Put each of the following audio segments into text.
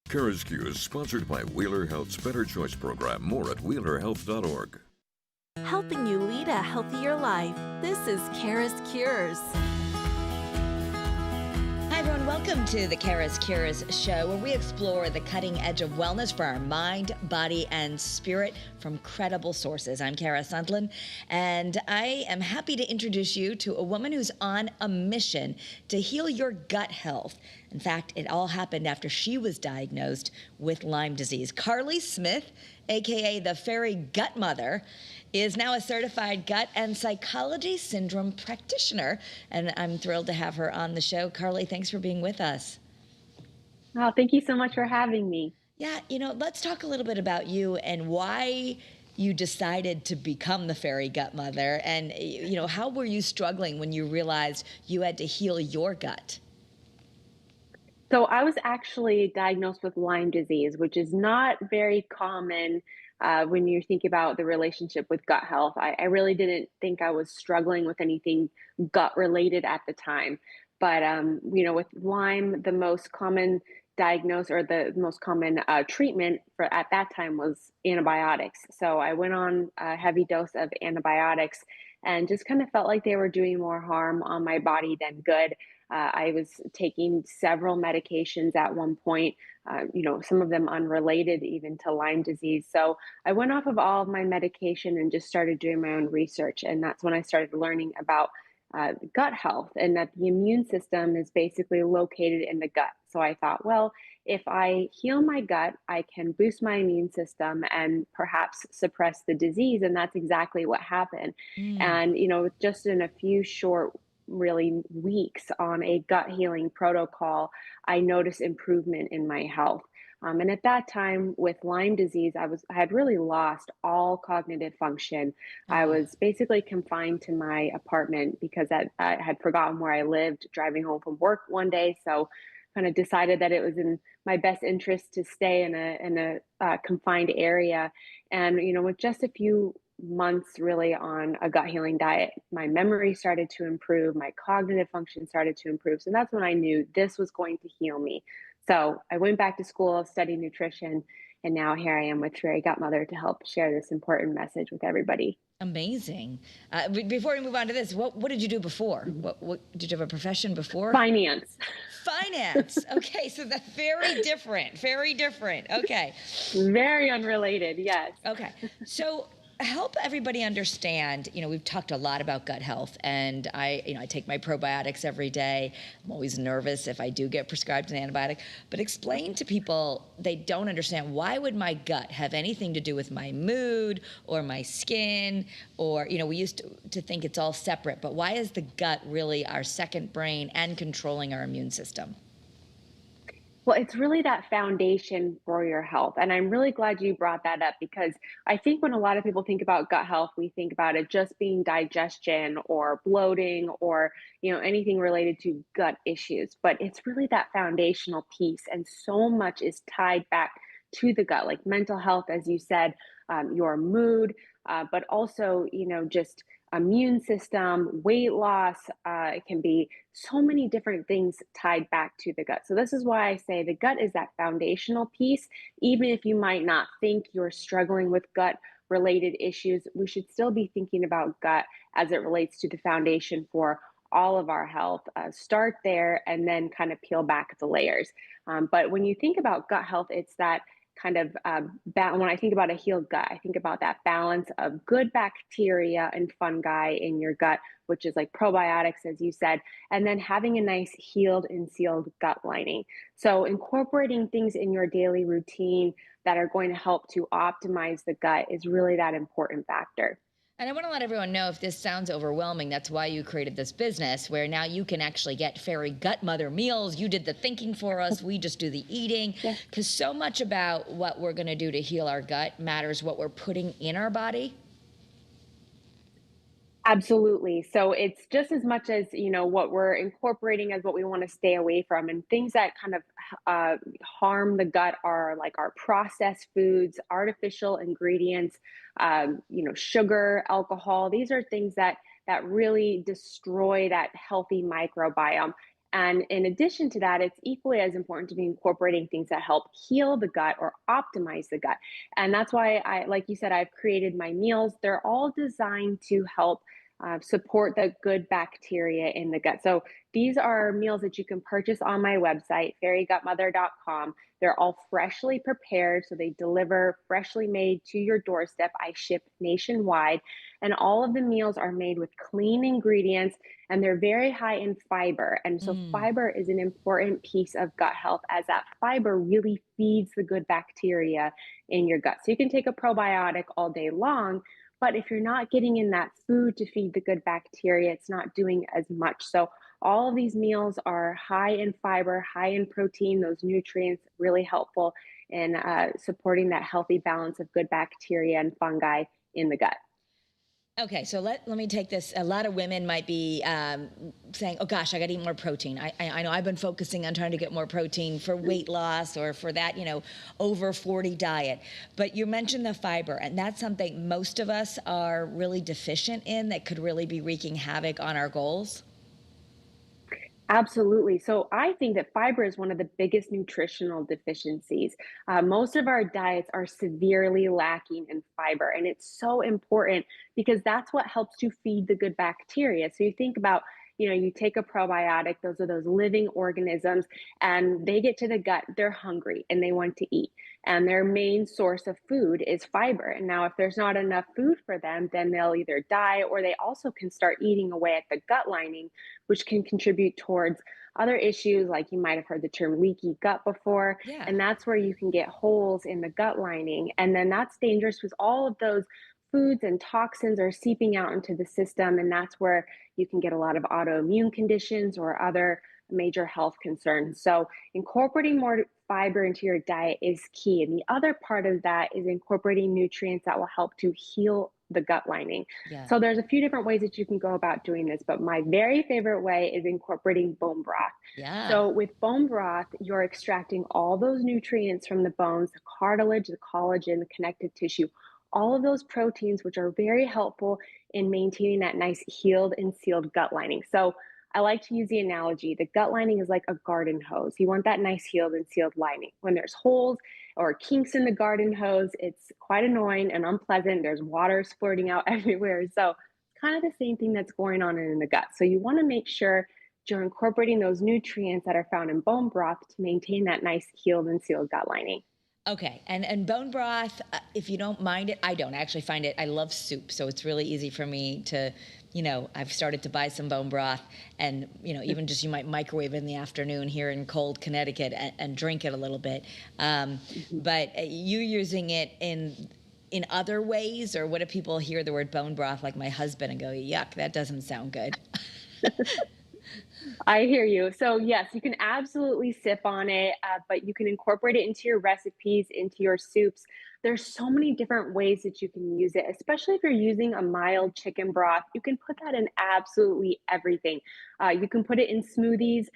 CURES is sponsored by Wheeler Health's Better Choice program. More at wheelerhealth.org. Helping you lead a healthier life. This is CURES. Hi, everyone. Welcome to the CURES show, where we explore the cutting edge of wellness for our mind, body, and spirit from credible sources. I'm Kara Sundlin, and I am happy to introduce you to a woman who's on a mission to heal your gut health. In fact, it all happened after she was diagnosed with Lyme disease. Carley Smith, aka the Fairy Gutmother, is now a certified gut and psychology syndrome practitioner, and I'm thrilled to have her on the show. Carley, thanks for being with us. Oh, thank you so much for having me. Yeah, let's talk a little bit about you and why you decided to become the Fairy Gutmother, and how were you struggling when you realized you had to heal your gut? So I was actually diagnosed with Lyme disease, which is not very common when you think about the relationship with gut health. I really didn't think I was struggling with anything gut related at the time. But, with Lyme, the most common diagnose or the most common treatment for at that time was antibiotics. So I went on a heavy dose of antibiotics and just kind of felt like they were doing more harm on my body than good. I was taking several medications at one point, some of them unrelated even to Lyme disease. So I went off of all of my medication and just started doing my own research. And that's when I started learning about gut health and that the immune system is basically located in the gut. So I thought, well, if I heal my gut, I can boost my immune system and perhaps suppress the disease. And that's exactly what happened. Mm. And, just in a few short really weeks on a gut healing protocol, I noticed improvement in my health. And at that time with Lyme disease, I had really lost all cognitive function. I Oh. was basically confined to my apartment because I had forgotten where I lived driving home from work one day. So kind of decided that it was in my best interest to stay in a confined area. And, with just a few months really on a gut healing diet, my memory started to improve, my cognitive function started to improve. So that's when I knew this was going to heal me. So I went back to school, studied nutrition, and now here I am with Fairy Gutmother to help share this important message with everybody. Amazing. Before we move on to this, what did you do before? Mhm. What did you have a profession before? Finance. Finance. Okay, so that's very different. Very different. Okay. Very unrelated, yes. Okay. So help everybody understand, we've talked a lot about gut health, and I take my probiotics every day. I'm always nervous if I do get prescribed an antibiotic, but explain to people, they don't understand, why would my gut have anything to do with my mood or my skin, or, we used to think it's all separate, but why is the gut really our second brain and controlling our immune system? Well, it's really that foundation for your health. And I'm really glad you brought that up because I think when a lot of people think about gut health, we think about it just being digestion or bloating or, anything related to gut issues. But it's really that foundational piece. And so much is tied back to the gut, like mental health, as you said, your mood, but also, just immune system, weight loss. It can be so many different things tied back to the gut. So, this is why I say the gut is that foundational piece. Even if you might not think you're struggling with gut related issues, we should still be thinking about gut as it relates to the foundation for all of our health. Start there and then kind of peel back the layers. But when you think about gut health, it's that kind of when I think about a healed gut, I think about that balance of good bacteria and fungi in your gut, which is like probiotics, as you said, and then having a nice healed and sealed gut lining. So, incorporating things in your daily routine that are going to help to optimize the gut is really that important factor. And I want to let everyone know, if this sounds overwhelming, that's why you created this business, where now you can actually get Fairy Gutmother meals. You did the thinking for us. We just do the eating. Yeah. Because so much about what we're going to do to heal our gut matters what we're putting in our body. Absolutely. So it's just as much as, what we're incorporating as what we want to stay away from. And things that kind of harm the gut are like our processed foods, artificial ingredients, sugar, alcohol. These are things that really destroy that healthy microbiome. And in addition to that, it's equally as important to be incorporating things that help heal the gut or optimize the gut. And that's why like you said, I've created my meals. They're all designed to help support the good bacteria in the gut. So these are meals that you can purchase on my website, fairygutmother.com. They're all freshly prepared, so they deliver freshly made to your doorstep. I ship nationwide, and all of the meals are made with clean ingredients, and they're very high in fiber. And so Mm. fiber is an important piece of gut health, as that fiber really feeds the good bacteria in your gut. So you can take a probiotic all day long, but if you're not getting in that food to feed the good bacteria, it's not doing as much. So all of these meals are high in fiber, high in protein, those nutrients really helpful in supporting that healthy balance of good bacteria and fungi in the gut. Okay, so let me take this. A lot of women might be saying, "Oh gosh, I got to eat more protein." I know I've been focusing on trying to get more protein for weight loss or for that over 40 diet. But you mentioned the fiber, and that's something most of us are really deficient in that could really be wreaking havoc on our goals. Absolutely. So I think that fiber is one of the biggest nutritional deficiencies. Most of our diets are severely lacking in fiber, and it's so important because that's what helps to feed the good bacteria. So you think about, you take a probiotic, those are those living organisms, and they get to the gut, they're hungry and they want to eat. And their main source of food is fiber. And now, if there's not enough food for them, then they'll either die or they also can start eating away at the gut lining, which can contribute towards other issues, like you might have heard the term leaky gut before. Yeah. And that's where you can get holes in the gut lining. And then that's dangerous because all of those foods and toxins are seeping out into the system. And that's where you can get a lot of autoimmune conditions or other major health concerns. So, incorporating more fiber into your diet is key. And the other part of that is incorporating nutrients that will help to heal the gut lining. Yeah. So there's a few different ways that you can go about doing this, but my very favorite way is incorporating bone broth. Yeah. So with bone broth, you're extracting all those nutrients from the bones, the cartilage, the collagen, the connective tissue, all of those proteins, which are very helpful in maintaining that nice healed and sealed gut lining. So I like to use the analogy, the gut lining is like a garden hose. You want that nice healed and sealed lining. When there's holes or kinks in the garden hose, it's quite annoying and unpleasant. There's water splurting out everywhere. So it's kind of the same thing that's going on in the gut. So you want to make sure you're incorporating those nutrients that are found in bone broth to maintain that nice healed and sealed gut lining. Okay, and bone broth, if you don't mind it, I don't actually find it. I love soup, so it's really easy for me to, I've started to buy some bone broth, and even just you might microwave it in the afternoon here in cold Connecticut and drink it a little bit. But you using it in other ways, or what if people hear the word bone broth, like my husband, and go, "Yuck, that doesn't sound good." I hear you. So yes, you can absolutely sip on it, but you can incorporate it into your recipes, into your soups. There's so many different ways that you can use it, especially if you're using a mild chicken broth. You can put that in absolutely everything. You can put it in smoothies.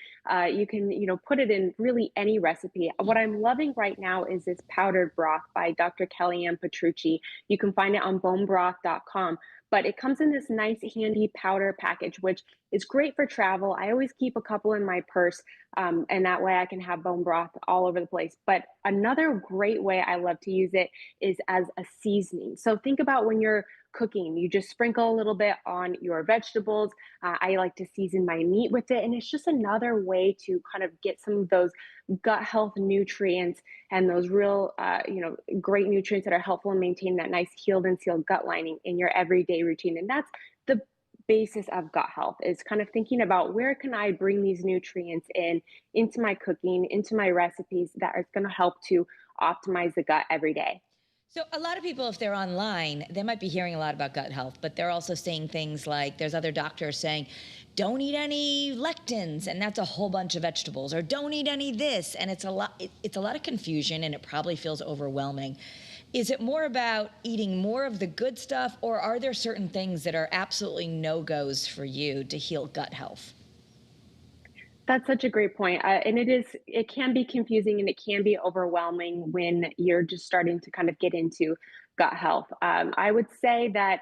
You can, put it in really any recipe. What I'm loving right now is this powdered broth by Dr. Kellyanne Petrucci. You can find it on bonebroth.com. But it comes in this nice, handy powder package, which is great for travel. I always keep a couple in my purse, and that way I can have bone broth all over the place. But another great way I love to use it is as a seasoning. So think about when you're cooking, you just sprinkle a little bit on your vegetables. I like to season my meat with it, and it's just another way to kind of get some of those gut health nutrients and those real, great nutrients that are helpful in maintaining that nice healed and sealed gut lining in your everyday routine. And that's the basis of gut health, is kind of thinking about where can I bring these nutrients into my cooking, into my recipes that are going to help to optimize the gut every day. So a lot of people, if they're online, they might be hearing a lot about gut health, but they're also saying things like, there's other doctors saying, don't eat any lectins, and that's a whole bunch of vegetables, or don't eat any this, and it's a lot. It's a lot of confusion, and it probably feels overwhelming. Is it more about eating more of the good stuff, or are there certain things that are absolutely no-goes for you to heal gut health? That's such a great point. And it can be confusing and it can be overwhelming when you're just starting to kind of get into gut health. I would say that,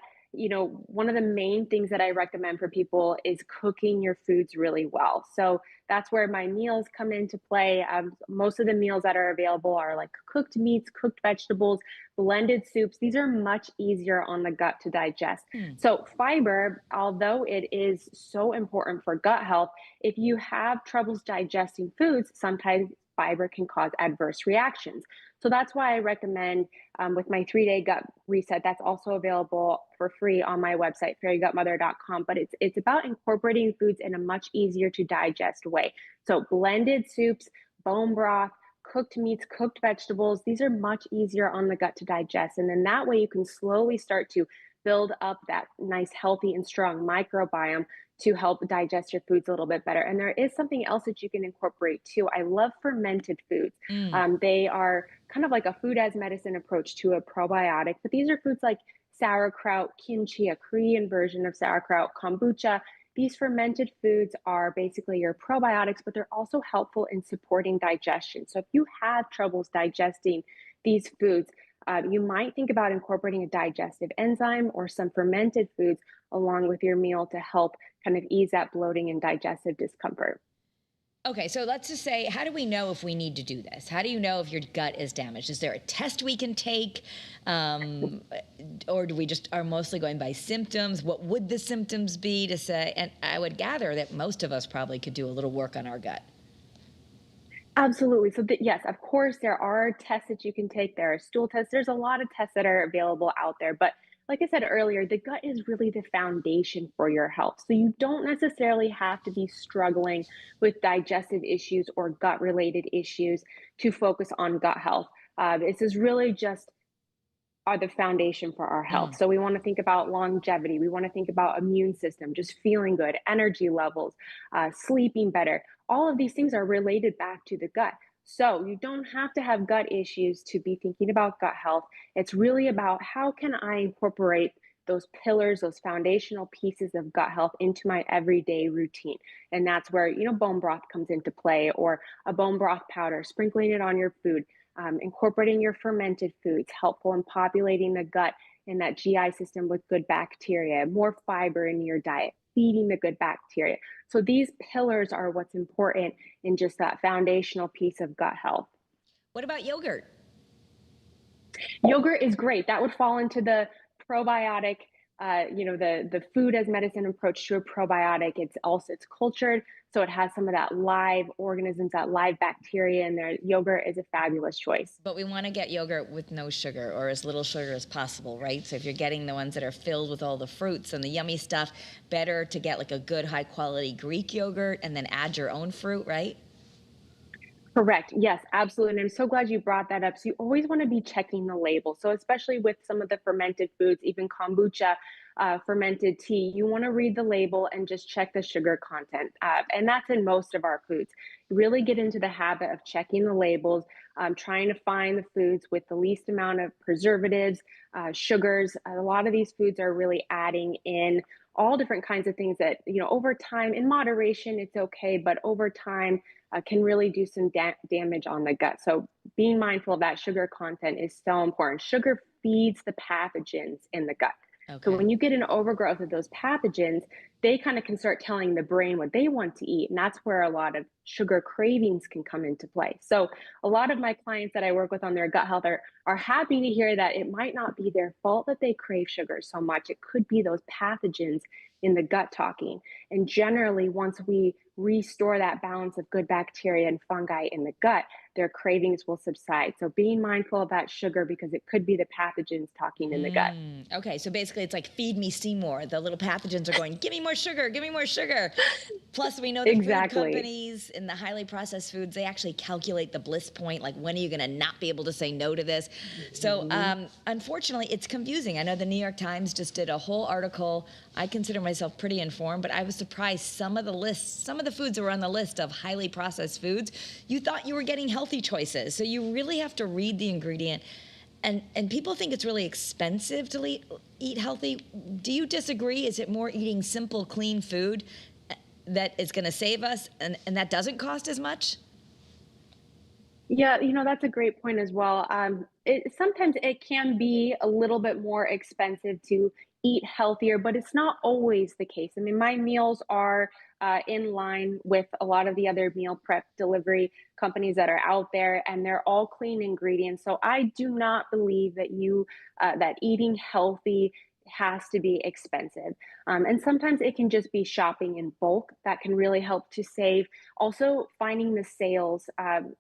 one of the main things that I recommend for people is cooking your foods really well. So that's where my meals come into play. Most of the meals that are available are like cooked meats, cooked vegetables, blended soups. These are much easier on the gut to digest. So fiber, although it is so important for gut health, if you have troubles digesting foods, sometimes fiber can cause adverse reactions. So that's why I recommend with my 3-day gut reset, that's also available for free on my website, fairygutmother.com. But it's about incorporating foods in a much easier to digest way. So blended soups, bone broth, cooked meats, cooked vegetables, these are much easier on the gut to digest. And then that way you can slowly start to build up that nice, healthy, and strong microbiome to help digest your foods a little bit better. And there is something else that you can incorporate too. I love fermented foods. They are kind of like a food as medicine approach to a probiotic, but these are foods like sauerkraut, kimchi, a Korean version of sauerkraut, kombucha. These fermented foods are basically your probiotics, but they're also helpful in supporting digestion. So if you have troubles digesting these foods, you might think about incorporating a digestive enzyme or some fermented foods along with your meal to help kind of ease that bloating and digestive discomfort. Okay, so let's just say, how do we know if we need to do this? How do you know if your gut is damaged? Is there a test we can take? Or do we just are mostly going by symptoms? What would the symptoms be to say? And I would gather that most of us probably could do a little work on our gut. Absolutely. So yes, of course, there are tests that you can take. There are stool tests. There's a lot of tests that are available out there. But like I said earlier, the gut is really the foundation for your health. So you don't necessarily have to be struggling with digestive issues or gut related issues to focus on gut health. This is really just are the foundation for our health. So we want to think about longevity. We want to think about immune system, just feeling good, energy levels, sleeping better. All of these things are related back to the gut. So you don't have to have gut issues to be thinking about gut health. It's really about how can I incorporate those pillars, those foundational pieces of gut health into my everyday routine. And that's where, bone broth comes into play, or a bone broth powder, sprinkling it on your food. Incorporating your fermented foods, helpful in populating the gut and that GI system with good bacteria, more fiber in your diet, feeding the good bacteria. So these pillars are what's important in just that foundational piece of gut health. What about yogurt? Yogurt is great. That would fall into the probiotic, the food as medicine approach to a probiotic. It's cultured, so it has some of that live organisms, that live bacteria in there. Yogurt is a fabulous choice. But we want to get yogurt with no sugar, or as little sugar as possible, right? So if you're getting the ones that are filled with all the fruits and the yummy stuff, better to get like a good high quality Greek yogurt and then add your own fruit, right? Correct. Yes, absolutely. And I'm so glad you brought that up. So you always want to be checking the label. So especially with some of the fermented foods, even kombucha, fermented tea, you want to read the label and just check the sugar content. And that's in most of our foods. Really get into the habit of checking the labels, trying to find the foods with the least amount of preservatives, sugars. A lot of these foods are really adding in all different kinds of things that, over time, in moderation, it's okay, but over time, can really do some damage on the gut. So being mindful of that sugar content is so important. Sugar feeds the pathogens in the gut. Okay. So when you get an overgrowth of those pathogens, they kind of can start telling the brain what they want to eat. And that's where a lot of sugar cravings can come into play. So a lot of my clients that I work with on their gut health are happy to hear that it might not be their fault that they crave sugar so much. It could be those pathogens in the gut talking. And generally, once we restore that balance of good bacteria and fungi in the gut, their cravings will subside. So being mindful of that sugar, because it could be the pathogens talking in the gut. Okay, so basically it's like feed me Seymour. The little pathogens are going, give me more sugar, give me more sugar. Plus we know the food companies and the highly processed foods, they actually calculate the bliss point, like when are you gonna not be able to say no to this? So unfortunately it's confusing. I know the New York Times just did a whole article. I consider myself pretty informed, but I was surprised some of the foods that were on the list of highly processed foods, you thought you were getting healthy choices. So you really have to read the ingredient. And people think it's really expensive to eat healthy. Do you disagree? Is it more eating simple, clean food that is going to save us and that doesn't cost as much? Yeah, that's a great point as well. Sometimes it can be a little bit more expensive to eat healthier, but it's not always the case. I mean, my meals are in line with a lot of the other meal prep delivery companies that are out there, and they're all clean ingredients. So I do not believe that that eating healthy has to be expensive. And sometimes it can just be shopping in bulk that can really help to save. Also, finding the sales.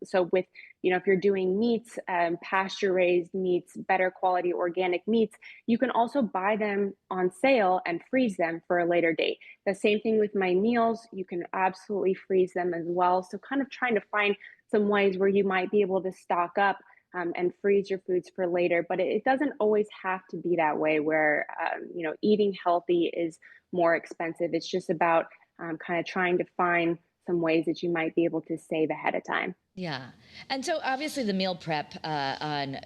So with, if you're doing meats, pasture raised meats, better quality organic meats, you can also buy them on sale and freeze them for a later date. The same thing with my meals, you can absolutely freeze them as well. So kind of trying to find some ways where you might be able to stock up and freeze your foods for later. But it doesn't always have to be that way where, eating healthy is more expensive. It's just about kind of trying to find some ways that you might be able to save ahead of time. Yeah. And so obviously the meal prep on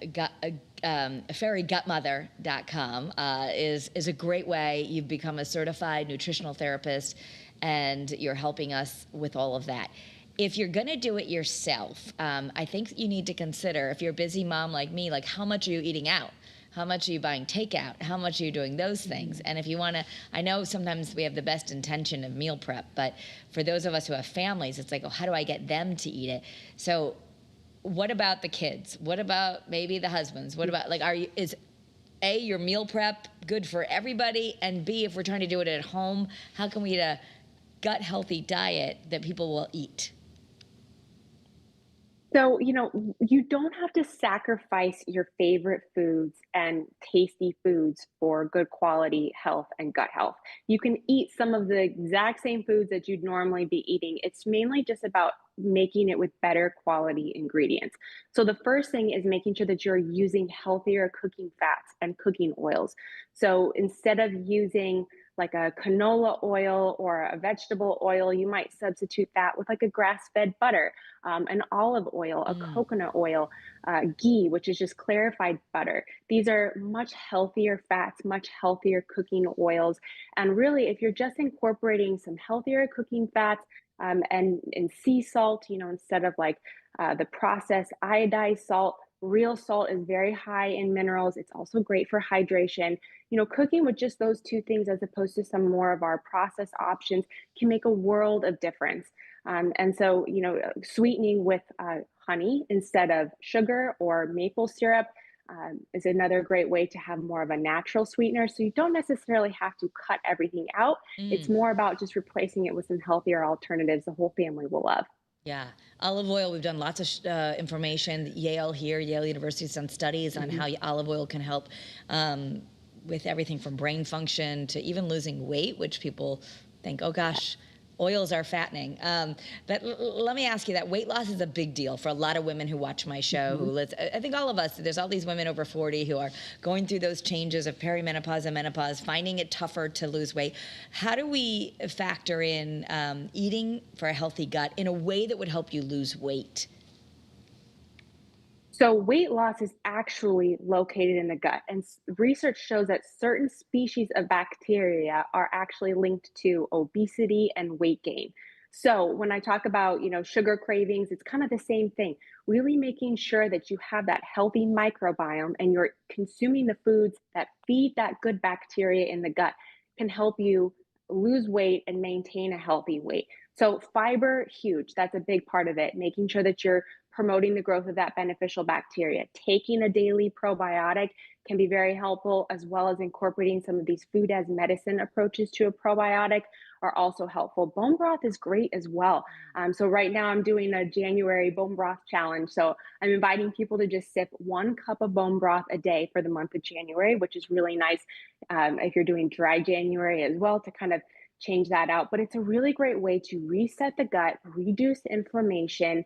fairygutmother.com is a great way. You've become a certified nutritional therapist and you're helping us with all of that. If you're going to do it yourself, I think you need to consider, if you're a busy mom like me, like how much are you eating out? How much are you buying takeout? How much are you doing those things? And if you want to, I know sometimes we have the best intention of meal prep, but for those of us who have families, it's like, oh, how do I get them to eat it? So what about the kids? What about maybe the husbands? What about, is A, your meal prep good for everybody? And B, if we're trying to do it at home, how can we eat a gut healthy diet that people will eat? So, you don't have to sacrifice your favorite foods and tasty foods for good quality health and gut health. You can eat some of the exact same foods that you'd normally be eating. It's mainly just about making it with better quality ingredients. So, the first thing is making sure that you're using healthier cooking fats and cooking oils. So, instead of using like a canola oil or a vegetable oil, you might substitute that with like a grass-fed butter, an olive oil, a coconut oil, ghee, which is just clarified butter. These are much healthier fats, much healthier cooking oils. And really, if you're just incorporating some healthier cooking fats and sea salt, instead of like the processed iodized salt, real salt is very high in minerals. It's also great for hydration. Cooking with just those two things as opposed to some more of our processed options can make a world of difference. And so, sweetening with honey instead of sugar or maple syrup is another great way to have more of a natural sweetener. So you don't necessarily have to cut everything out. It's more about just replacing it with some healthier alternatives the whole family will love. Yeah. Olive oil, we've done lots of information. Yale University has done studies on how olive oil can help with everything from brain function to even losing weight, which people think, oh gosh, oils are fattening. But let me ask you, that weight loss is a big deal for a lot of women who watch my show, I think all of us, there's all these women over 40 who are going through those changes of perimenopause and menopause, finding it tougher to lose weight. How do we factor in eating for a healthy gut in a way that would help you lose weight? So weight loss is actually located in the gut, and research shows that certain species of bacteria are actually linked to obesity and weight gain. So when I talk about, sugar cravings, it's kind of the same thing. Really making sure that you have that healthy microbiome and you're consuming the foods that feed that good bacteria in the gut can help you lose weight and maintain a healthy weight. So fiber, huge. That's a big part of it. Making sure that you're promoting the growth of that beneficial bacteria. Taking a daily probiotic can be very helpful, as well as incorporating some of these food as medicine approaches to a probiotic are also helpful. Bone broth is great as well. So right now I'm doing a January bone broth challenge. So I'm inviting people to just sip 1 cup of bone broth a day for the month of January, which is really nice if you're doing dry January as well, to kind of change that out. But it's a really great way to reset the gut, reduce inflammation,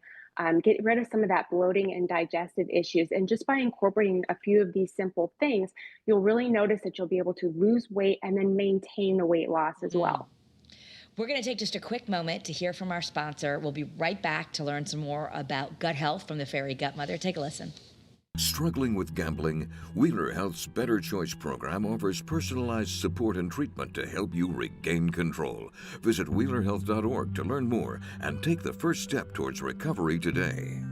get rid of some of that bloating and digestive issues. And just by incorporating a few of these simple things, you'll really notice that you'll be able to lose weight and then maintain the weight loss as well. We're going to take just a quick moment to hear from our sponsor. We'll be right back to learn some more about gut health from the Fairy Gutmother. Take a listen. Struggling with gambling? Wheeler Health's Better Choice program offers personalized support and treatment to help you regain control. Visit wheelerhealth.org to learn more and take the first step towards recovery today.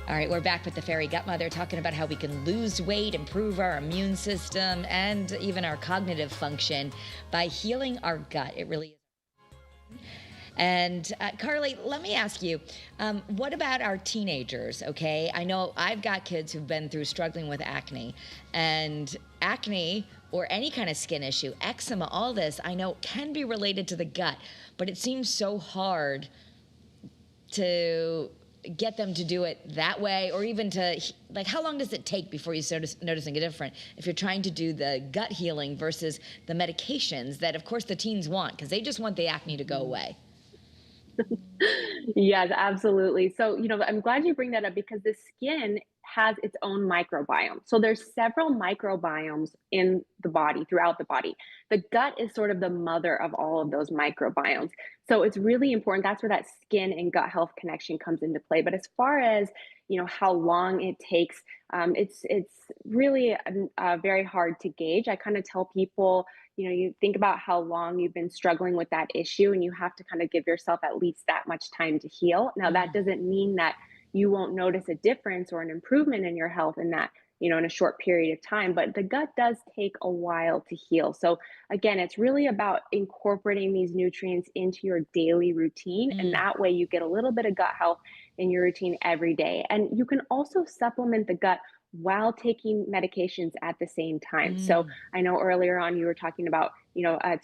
All right, we're back with the Fairy Gutmother talking about how we can lose weight, improve our immune system, and even our cognitive function by healing our gut. It really is. And Carley, let me ask you, what about our teenagers? Okay, I know I've got kids who've been through struggling with acne, and acne or any kind of skin issue, eczema, all this, I know can be related to the gut, but it seems so hard to get them to do it that way, or even to, like, how long does it take before you start noticing a difference if you're trying to do the gut healing versus the medications that, of course, the teens want, because they just want the acne to go away? Yes, absolutely. So, I'm glad you bring that up because the skin has its own microbiome. So there's several microbiomes in the body, throughout the body. The gut is sort of the mother of all of those microbiomes. So it's really important. That's where that skin and gut health connection comes into play. But as far as, how long it takes, it's really very hard to gauge. I kind of tell people, you think about how long you've been struggling with that issue, and you have to kind of give yourself at least that much time to heal. Now, that doesn't mean that you won't notice a difference or an improvement in your health in that, in a short period of time, but the gut does take a while to heal. So again, it's really about incorporating these nutrients into your daily routine. And that way you get a little bit of gut health in your routine every day. And you can also supplement the gut while taking medications at the same time. So I know earlier on you were talking about,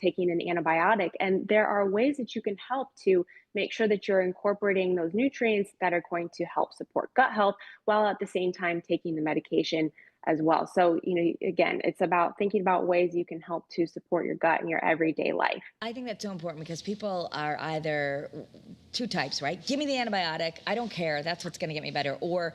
taking an antibiotic, and there are ways that you can help to make sure that you're incorporating those nutrients that are going to help support gut health while at the same time taking the medication as well. So, again, it's about thinking about ways you can help to support your gut in your everyday life. I think that's so important because people are either two types, right? Give me the antibiotic. I don't care. That's what's going to get me better. Or,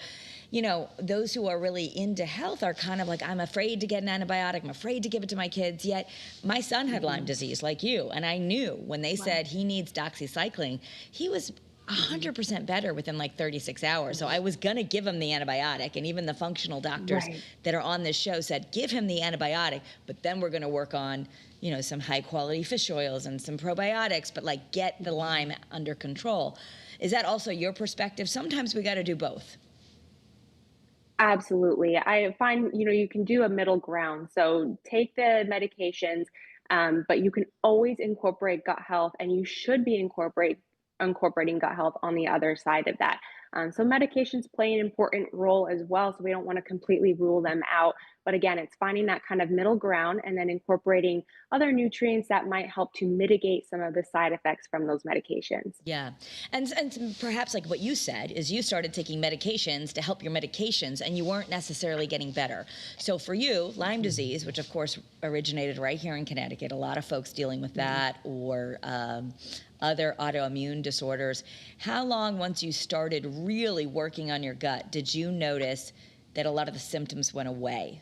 those who are really into health are kind of like, I'm afraid to get an antibiotic. I'm afraid to give it to my kids. Yet my son had Lyme disease like you. And I knew when they said he needs doxycycline, he was 100% better within like 36 hours. So I was going to give him the antibiotic. And even the functional doctors that are on this show said, give him the antibiotic, but then we're going to work on, some high quality fish oils and some probiotics, but like get the Lyme under control. Is that also your perspective? Sometimes we got to do both. Absolutely. I find, you can do a middle ground. So take the medications, but you can always incorporate gut health, and you should be incorporating gut health on the other side of that. So medications play an important role as well. So we don't want to completely rule them out. But again, it's finding that kind of middle ground and then incorporating other nutrients that might help to mitigate some of the side effects from those medications. Yeah. And perhaps like what you said is you started taking medications to help your medications and you weren't necessarily getting better. So for you, Lyme disease, which of course originated right here in Connecticut, a lot of folks dealing with that, or other autoimmune disorders. How long, once you started really working on your gut, did you notice that a lot of the symptoms went away?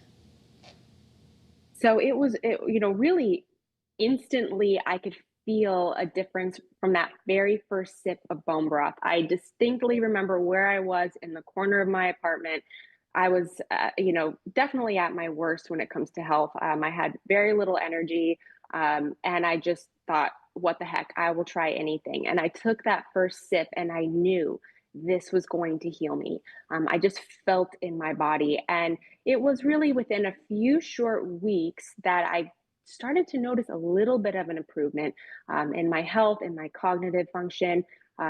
So really instantly I could feel a difference from that very first sip of bone broth. I distinctly remember where I was in the corner of my apartment. I was, definitely at my worst when it comes to health. I had very little energy, and I just thought, what the heck, I will try anything. And I took that first sip and I knew this was going to heal me. I just felt in my body. And it was really within a few short weeks that I started to notice a little bit of an improvement in my health, in my cognitive function,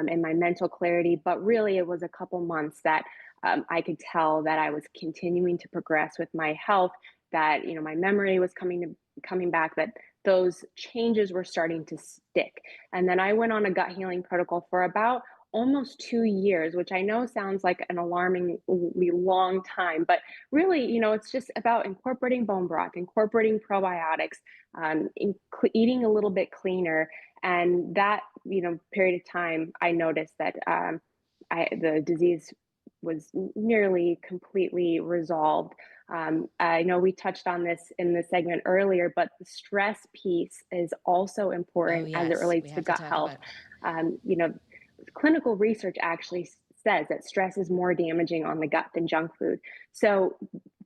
in my mental clarity. But really, it was a couple months that I could tell that I was continuing to progress with my health, that my memory was coming back, that those changes were starting to stick. And then I went on a gut healing protocol for about almost 2 years, which I know sounds like an alarmingly long time, but really, it's just about incorporating bone broth, incorporating probiotics, eating a little bit cleaner. And that, period of time, I noticed that the disease was nearly completely resolved. I know we touched on this in the segment earlier, but the stress piece is also important as it relates to gut health. Clinical research actually says that stress is more damaging on the gut than junk food. So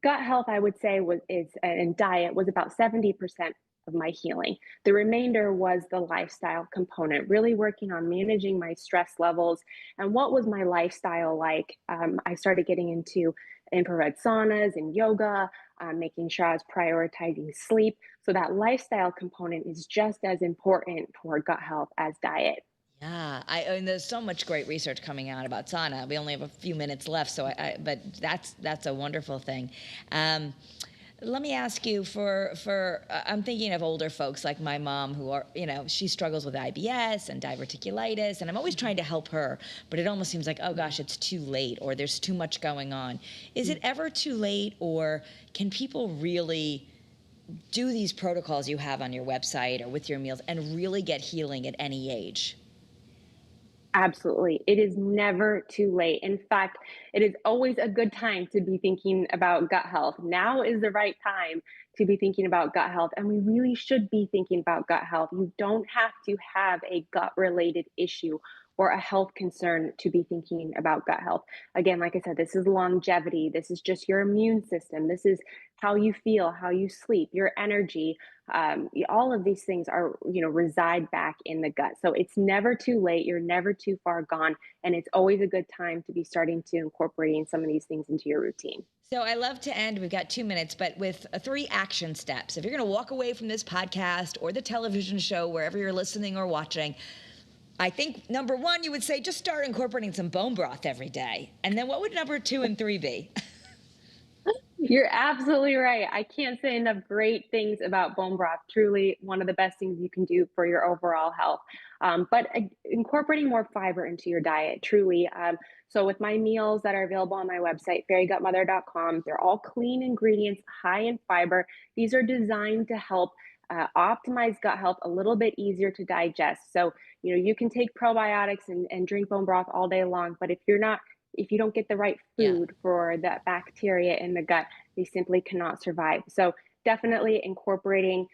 gut health, I would say, and diet was about 70% of my healing. The remainder was the lifestyle component, really working on managing my stress levels and what was my lifestyle like. I started getting into infrared saunas and yoga, making sure I was prioritizing sleep. So that lifestyle component is just as important for gut health as diet. Yeah, and there's so much great research coming out about sauna. We only have a few minutes left, so but that's a wonderful thing. Let me ask you I'm thinking of older folks like my mom who are, she struggles with IBS and diverticulitis, and I'm always trying to help her, but it almost seems like, oh gosh, it's too late or there's too much going on. Is it ever too late, or can people really do these protocols you have on your website or with your meals and really get healing at any age? Absolutely. It is never too late. In fact, it is always a good time to be thinking about gut health. Now is the right time to be thinking about gut health. And we really should be thinking about gut health. You don't have to have a gut related issue or a health concern to be thinking about gut health. Again, like I said, this is longevity. This is just your immune system. This is how you feel, how you sleep, your energy. All of these things are, reside back in the gut. So it's never too late. You're never too far gone. And it's always a good time to be starting to incorporating some of these things into your routine. So I love to end, we've got 2 minutes, but with 3 action steps. If you're going to walk away from this podcast or the television show, wherever you're listening or watching, I think number 1, you would say just start incorporating some bone broth every day. And then what would number 2 and 3 be? You're absolutely right. I can't say enough great things about bone broth. Truly one of the best things you can do for your overall health. But incorporating more fiber into your diet, truly. So with my meals that are available on my website, fairygutmother.com, they're all clean ingredients, high in fiber. These are designed to help optimize gut health a little bit easier to digest. So, you can take probiotics and drink bone broth all day long, but if you don't get the right food for that bacteria in the gut, they simply cannot survive. So definitely incorporating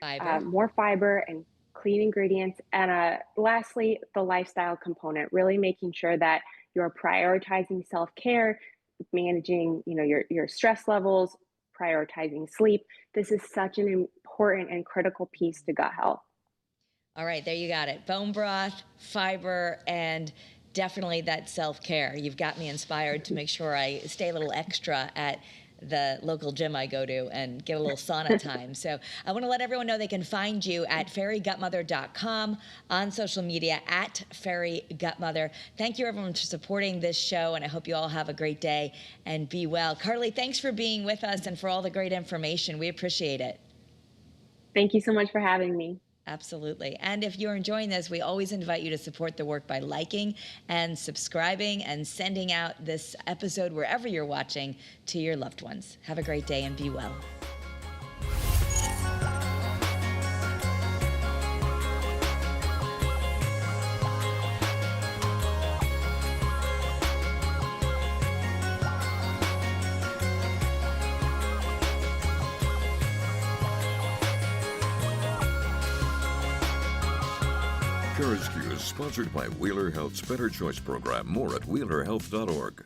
more fiber and clean ingredients. And lastly, the lifestyle component, really making sure that you're prioritizing self-care, managing, your stress levels, prioritizing sleep. This is such an important and critical piece to gut health. All right, there you got it. Bone broth, fiber, and definitely that self-care. You've got me inspired to make sure I stay a little extra at the local gym I go to and get a little sauna time. So I want to let everyone know they can find you at fairygutmother.com, on social media at Fairy Gutmother. Thank you everyone for supporting this show, and I hope you all have a great day and be well. Carley, thanks for being with us and for all the great information. We appreciate it. Thank you so much for having me. Absolutely. And if you're enjoying this, we always invite you to support the work by liking and subscribing and sending out this episode wherever you're watching to your loved ones. Have a great day and be well. CURES is sponsored by Wheeler Health's Better Choice program. More at wheelerhealth.org.